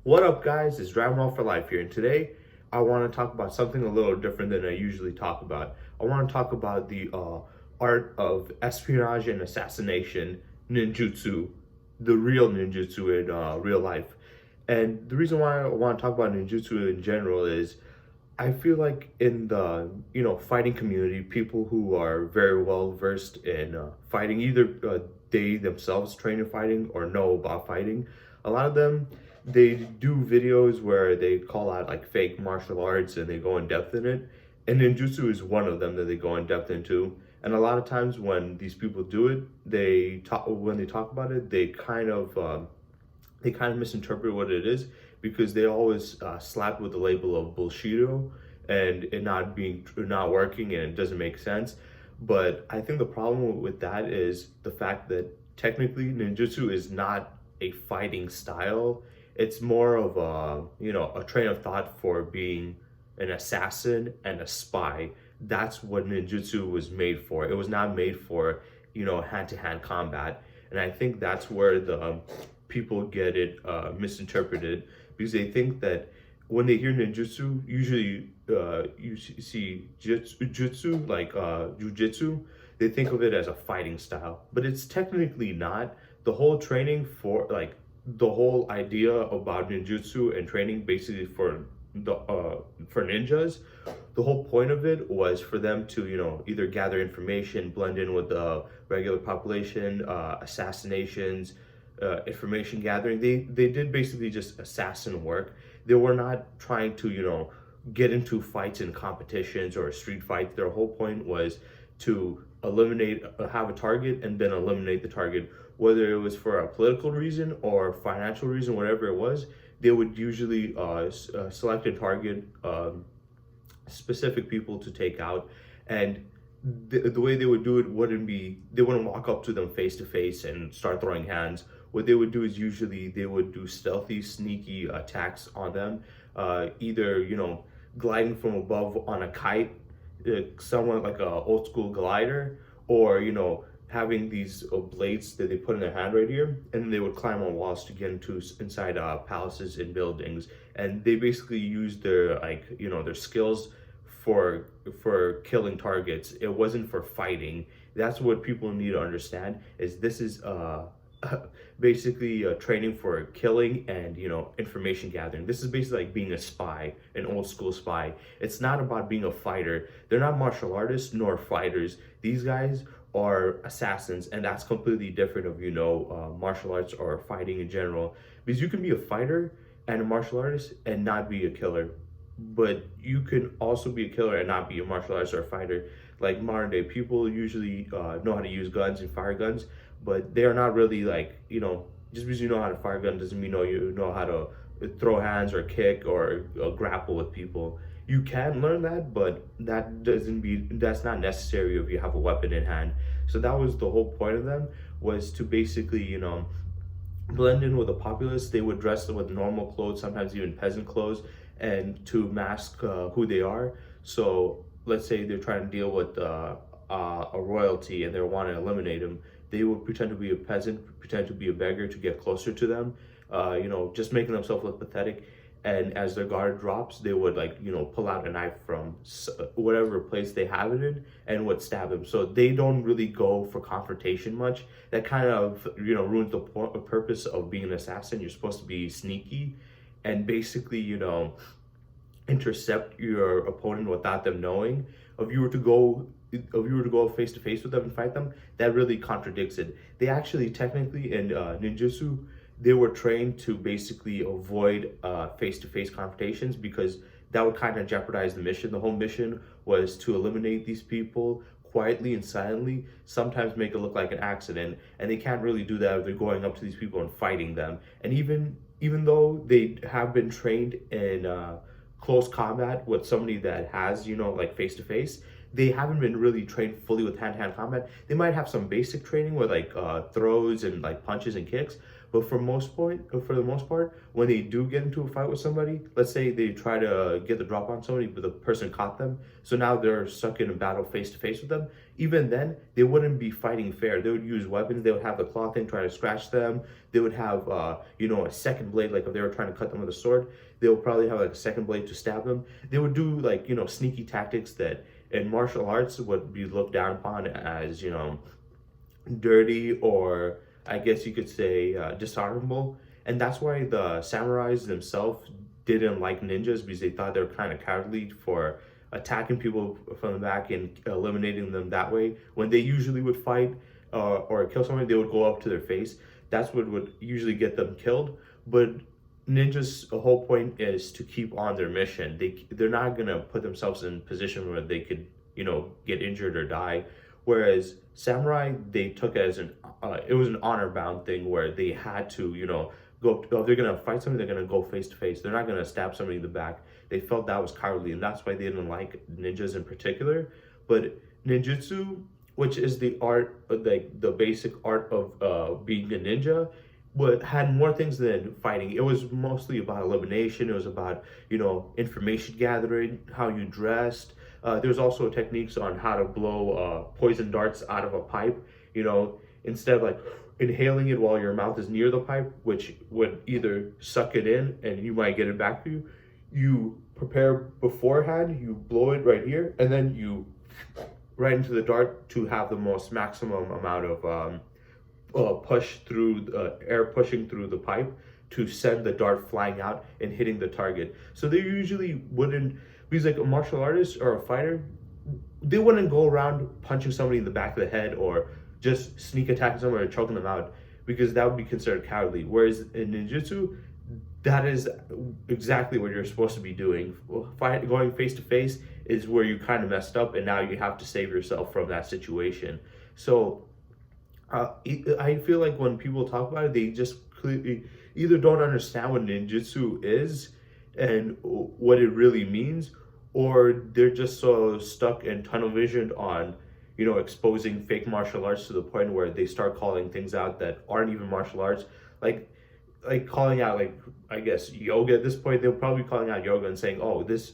What up, guys? It's Driving Well for Life here, and today I want to talk about something a little different than I usually talk about. I want to talk about the art of espionage and assassination, ninjutsu, the real ninjutsu in real life. And the reason why I want to talk about ninjutsu in general is I feel like in the fighting community, people who are very well versed in fighting, either they themselves train in fighting or know about fighting. A lot of them they do videos where they call out like fake martial arts and they go in depth in it. And ninjutsu is one of them that they go in depth into. And a lot of times when these people do it, they talk about it, they kind of misinterpret what it is because they always slap with the label of bullshido and it not working and it doesn't make sense. But I think the problem with that is the fact that technically ninjutsu is not a fighting style. It's more of a train of thought for being an assassin and a spy. That's what ninjutsu was made for. It was not made for hand-to-hand combat. And I think that's where the people get it misinterpreted because they think that when they hear ninjutsu, usually see jutsu like jujitsu, they think of it as a fighting style, but it's technically not. The whole training the whole idea about ninjutsu and training basically for ninjas, the whole point of it was for them to either gather information, blend in with the regular population, assassinations, information gathering. They did basically just assassin work. They were not trying to get into fights and competitions or street fights. Their whole point was to have a target and then eliminate the target, whether it was for a political reason or financial reason, whatever it was. They would usually select and target specific people to take out, and the way they would do it they wouldn't walk up to them face to face and start throwing hands. What they would do is usually they would do stealthy, sneaky attacks on them, either gliding from above on a kite, somewhat like a old school glider, or having these blades that they put in their hand right here, and then they would climb on walls to get inside palaces and buildings. And they basically use their their skills for killing targets. It wasn't for fighting. That's what people need to understand, is this is basically training for killing and information gathering. This is basically like being a spy, an old school spy. It's not about being a fighter. They're not martial artists nor fighters. These guys are assassins, and that's completely different of martial arts or fighting in general, because you can be a fighter and a martial artist and not be a killer, but you can also be a killer and not be a martial artist or a fighter. Like modern day people usually know how to use guns and fire guns, but they are not really just because you know how to fire a gun doesn't mean you know how to throw hands or kick or grapple with people. You can learn that, but that's not necessary if you have a weapon in hand. So that was the whole point of them, was to basically blend in with the populace. They would dress with normal clothes, sometimes even peasant clothes, and to mask who they are. So let's say they're trying to deal with a royalty and they want to eliminate him. They would pretend to be a peasant, pretend to be a beggar to get closer to them, just making themselves look pathetic. And as their guard drops, they would pull out a knife from whatever place they have it in and would stab him. So they don't really go for confrontation much. That kind of ruins the purpose of being an assassin. You're supposed to be sneaky and basically intercept your opponent without them knowing. If you were to go face to face with them and fight them, that really contradicts it. They actually technically in ninjutsu, they were trained to basically avoid face-to-face confrontations because that would kind of jeopardize the mission. The whole mission was to eliminate these people quietly and silently, sometimes make it look like an accident, and they can't really do that if they're going up to these people and fighting them. And even though they have been trained in close combat with somebody that has face-to-face, they haven't been really trained fully with hand-to-hand combat. They might have some basic training with throws and punches and kicks, But for the most part, when they do get into a fight with somebody, let's say they try to get the drop on somebody, but the person caught them, so now they're stuck in a battle face to face with them. Even then, they wouldn't be fighting fair. They would use weapons. They would have the claw thing try to scratch them. They would have, a second blade, like if they were trying to cut them with a sword, they would probably have like a second blade to stab them. They would do like, sneaky tactics that in martial arts would be looked down upon as, dirty, or I guess you could say dishonorable. And that's why the samurais themselves didn't like ninjas, because they thought they were kind of cowardly for attacking people from the back and eliminating them that way. When they usually would fight or kill someone, they would go up to their face. That's what would usually get them killed. But ninjas, the whole point is to keep on their mission. They're not gonna put themselves in a position where they could get injured or die. Whereas samurai, they took it as it was an honor bound thing where they had to go, if they're gonna fight somebody, they're gonna go face to face. They're not gonna stab somebody in the back. They felt that was cowardly, and that's why they didn't like ninjas in particular. But ninjutsu, which is the art, like the basic art of being a ninja, but had more things than fighting. It was mostly about elimination. It was about information gathering, how you dressed. There's also techniques on how to blow poison darts out of a pipe. Instead of like inhaling it while your mouth is near the pipe, which would either suck it in and you might get it back to you. You prepare beforehand. You blow it right here, and then you right into the dart to have the most maximum amount of push through air pushing through the pipe to send the dart flying out and hitting the target. So they usually wouldn't, because like a martial artist or a fighter, they wouldn't go around punching somebody in the back of the head or just sneak attacking someone or choking them out, because that would be considered cowardly. Whereas in ninjutsu, that is exactly what you're supposed to be doing. Going face to face is where you kind of messed up, and now you have to save yourself from that situation. So I feel like when people talk about it, they just clearly either don't understand what ninjutsu is and what it really means, or they're just so stuck in tunnel vision on exposing fake martial arts to the point where they start calling things out that aren't even martial arts, like calling out, like, I guess yoga. At this point they're probably calling out yoga and saying, oh, this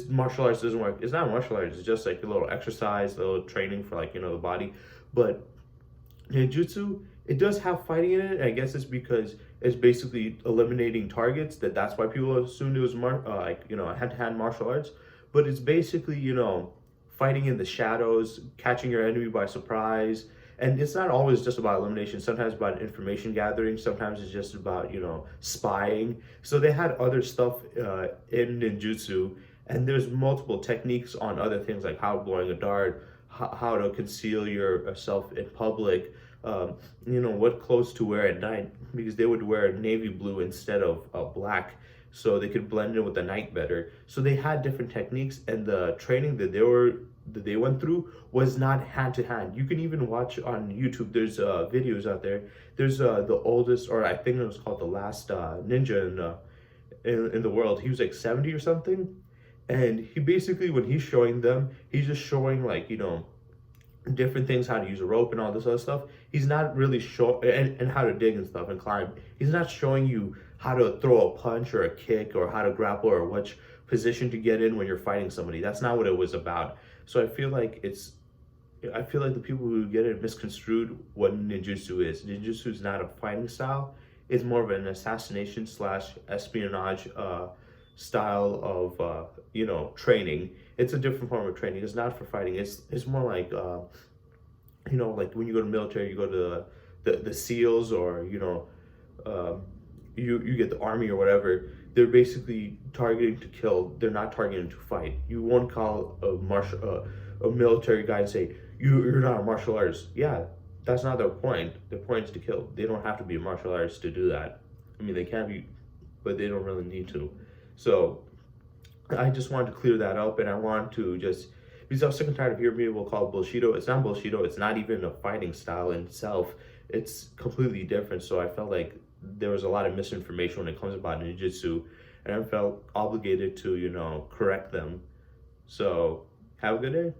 martial arts doesn't work. It's not martial arts, it's just like a little exercise, a little training for like the body. But ninjutsu, it does have fighting in it. I guess it's because it's basically eliminating targets, that's why people assumed it was hand-to-hand martial arts. But it's basically fighting in the shadows, catching your enemy by surprise. And it's not always just about elimination. Sometimes about information gathering. Sometimes it's just about spying. So they had other stuff in ninjutsu, and there's multiple techniques on other things, like how blowing a dart, how to conceal yourself in public, what clothes to wear at night, because they would wear navy blue instead of black, so they could blend in with the night better. So they had different techniques, and the training that they went through was not hand to hand. You can even watch on YouTube. There's videos out there. There's the oldest, or I think it was called the last ninja in the world. He was like 70 or something, and he basically, when he's showing them, he's just showing like different things, how to use a rope and all this other stuff. He's not really showing, and how to dig and stuff and climb. He's not showing you how to throw a punch or a kick, or how to grapple, or which position to get in when you're fighting somebody. That's not what it was about. So I feel like the people who get it misconstrued what ninjutsu is. Ninjutsu is not a fighting style. It's more of an assassination / espionage style of training. It's a different form of training. It's not for fighting. It's more like like when you go to military, you go to the SEALs, or you get the army or whatever. They're basically targeting to kill. They're not targeting to fight. You won't call a military guy and say you're not a martial artist. Yeah, that's not their point. Their point is to kill. They don't have to be a martial artist to do that. I mean, they can be, but they don't really need to. So I just wanted to clear that up, and I want to just, because I was sick and tired of hearing people call it Bushido. It's not Bushido. It's not even a fighting style in itself. It's completely different. So I felt like there was a lot of misinformation when it comes about ninjutsu, and I felt obligated to correct them. So have a good day.